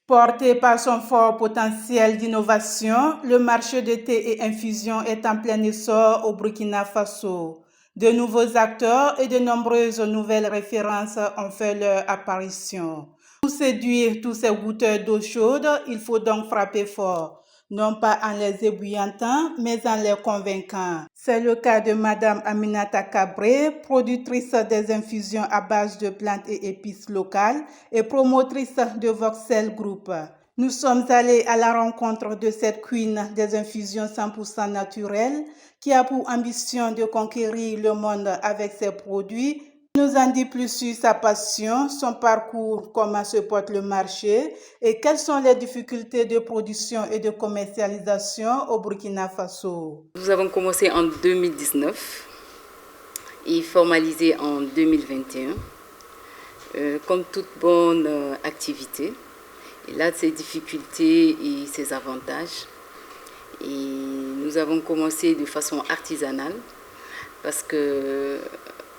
Porté par son fort potentiel d'innovation, le marché de thé et infusion est en plein essor au Burkina Faso. De nouveaux acteurs et de nombreuses nouvelles références ont fait leur apparition. Pour séduire tous ces goûteurs d'eau chaude, il faut donc frapper fort, non pas en les ébouillantant, mais en les convaincant. C'est le cas de Madame Aminata Cabré, productrice des infusions à base de plantes et épices locales et promotrice de Voxel Group. Nous sommes allés à la rencontre de cette queen des infusions 100% naturelles qui a pour ambition de conquérir le monde avec ses produits. Nous en dit plus sur sa passion, son parcours, comment se porte le marché et quelles sont les difficultés de production et de commercialisation au Burkina Faso. Nous avons commencé en 2019 et formalisé en 2021, comme toute bonne activité. Il a ses difficultés et ses avantages. Et nous avons commencé de façon artisanale parce que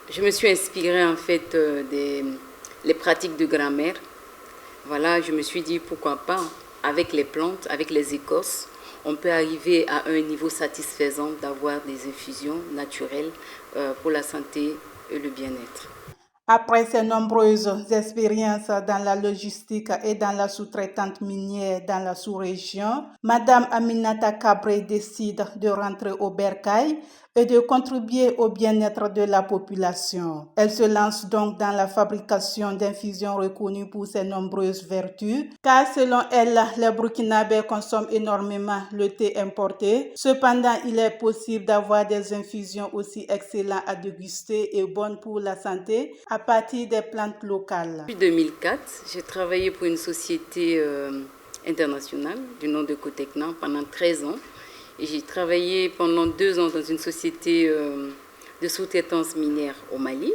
je me suis inspirée en fait les pratiques de grand-mère. Voilà, je me suis dit pourquoi pas, avec les plantes, avec les écorces, on peut arriver à un niveau satisfaisant d'avoir des infusions naturelles pour la santé et le bien-être. Après ses nombreuses expériences dans la logistique et dans la sous-traitante minière dans la sous-région, Madame Aminata Cabré décide de rentrer au bercail et de contribuer au bien-être de la population. Elle se lance donc dans la fabrication d'infusions reconnues pour ses nombreuses vertus, car selon elle, les Burkinabés consomment énormément le thé importé. Cependant, il est possible d'avoir des infusions aussi excellentes à déguster et bonnes pour la santé à partir des plantes locales. Depuis 2004, j'ai travaillé pour une société internationale du nom de Cotecna pendant 13 ans. Et j'ai travaillé pendant 2 ans dans une société de sous-traitance minière au Mali.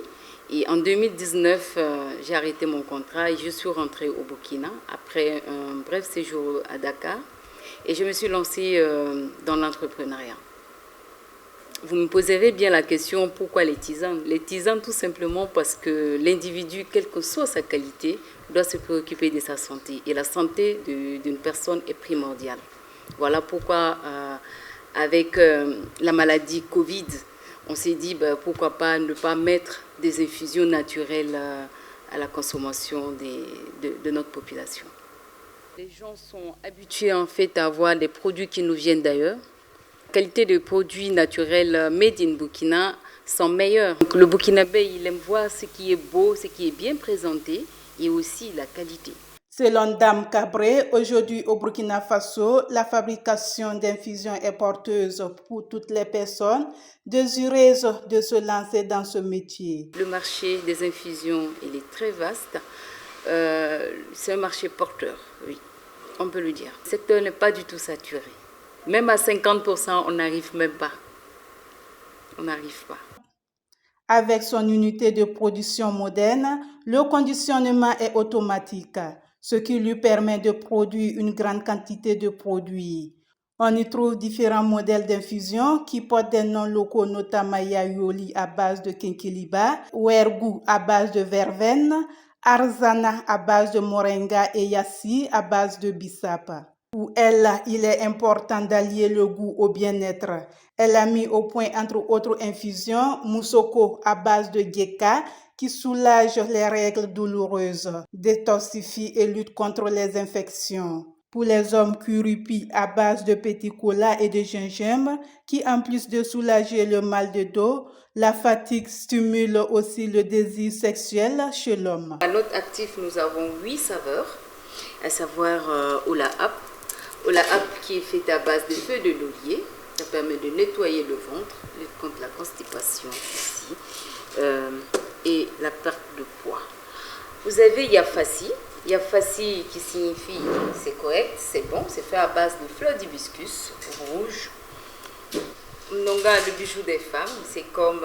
Et en 2019, j'ai arrêté mon contrat et je suis rentrée au Burkina après un bref séjour à Dakar. Et je me suis lancée dans l'entrepreneuriat. Vous me poserez bien la question, pourquoi les tisanes? Les tisanes, tout simplement parce que l'individu, quelle que soit sa qualité, doit se préoccuper de sa santé. Et la santé d'une personne est primordiale. Voilà pourquoi, avec la maladie Covid, on s'est dit pourquoi pas ne pas mettre des infusions naturelles à la consommation de notre population. Les gens sont habitués en fait à avoir des produits qui nous viennent d'ailleurs. La qualité de produits naturels made in Burkina sont meilleures. Donc, le Burkinabé, il aime voir ce qui est beau, ce qui est bien présenté et aussi la qualité. Selon Dame Cabré, aujourd'hui au Burkina Faso, la fabrication d'infusions est porteuse pour toutes les personnes désireuses de se lancer dans ce métier. Le marché des infusions, il est très vaste. C'est un marché porteur, oui, on peut le dire. Le secteur n'est pas du tout saturé. Même à 50%, on n'arrive même pas. On n'arrive pas. Avec son unité de production moderne, le conditionnement est automatique, ce qui lui permet de produire une grande quantité de produits. On y trouve différents modèles d'infusion qui portent des noms locaux, notamment Yayoli à base de Kinkeliba, Wergou à base de verveine, Arzana à base de moringa et Yassi à base de bissap. Pour elle, il est important d'allier le goût au bien-être. Elle a mis au point, entre autres infusions, Moussoko à base de gecka qui soulage les règles douloureuses, détoxifie et lutte contre les infections. Pour les hommes, Curupi à base de petit cola et de gingembre qui, en plus de soulager le mal de dos, la fatigue stimule aussi le désir sexuel chez l'homme. À notre actif, nous avons 8 saveurs, à savoir Ola Hap. Ola Hap qui est fait à base de feuilles de laurier. Ça permet de nettoyer le ventre, lutte contre la constipation ici, et la perte de poids. Vous avez Yafasi. Yafasi qui signifie c'est correct, c'est bon, c'est fait à base de fleurs d'hibiscus rouge. Nonga, le bijou des femmes, c'est comme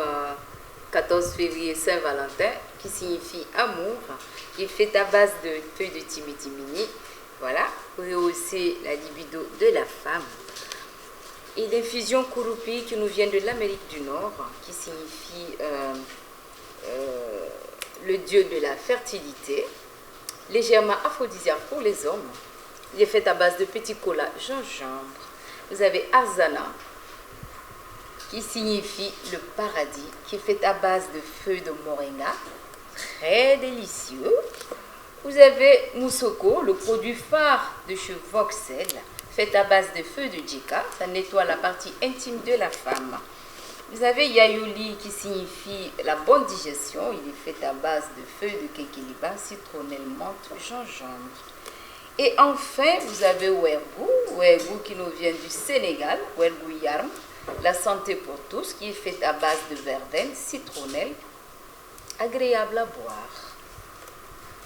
14 février Saint-Valentin qui signifie amour, qui est fait à base de feuilles de timitimini. Voilà, pour rehausser la libido de la femme. Et l'infusion Kurupi qui nous vient de l'Amérique du Nord, qui signifie le dieu de la fertilité, légèrement aphrodisiaque pour les hommes, Il est fait à base de petit cola gingembre. Vous avez Arzana, qui signifie le paradis, qui est fait à base de feuilles de moringa, très délicieux. Vous avez Moussoko, le produit phare de chez Voxel, fait à base de feuilles de djika, ça nettoie la partie intime de la femme. Vous avez Yayuli qui signifie la bonne digestion, il est fait à base de feuilles de kékéliba, citronnelle, menthe, gingembre. Et enfin, vous avez Wergou qui nous vient du Sénégal, Wergou Yarm, la santé pour tous, qui est fait à base de verveine, citronnelle, agréable à boire.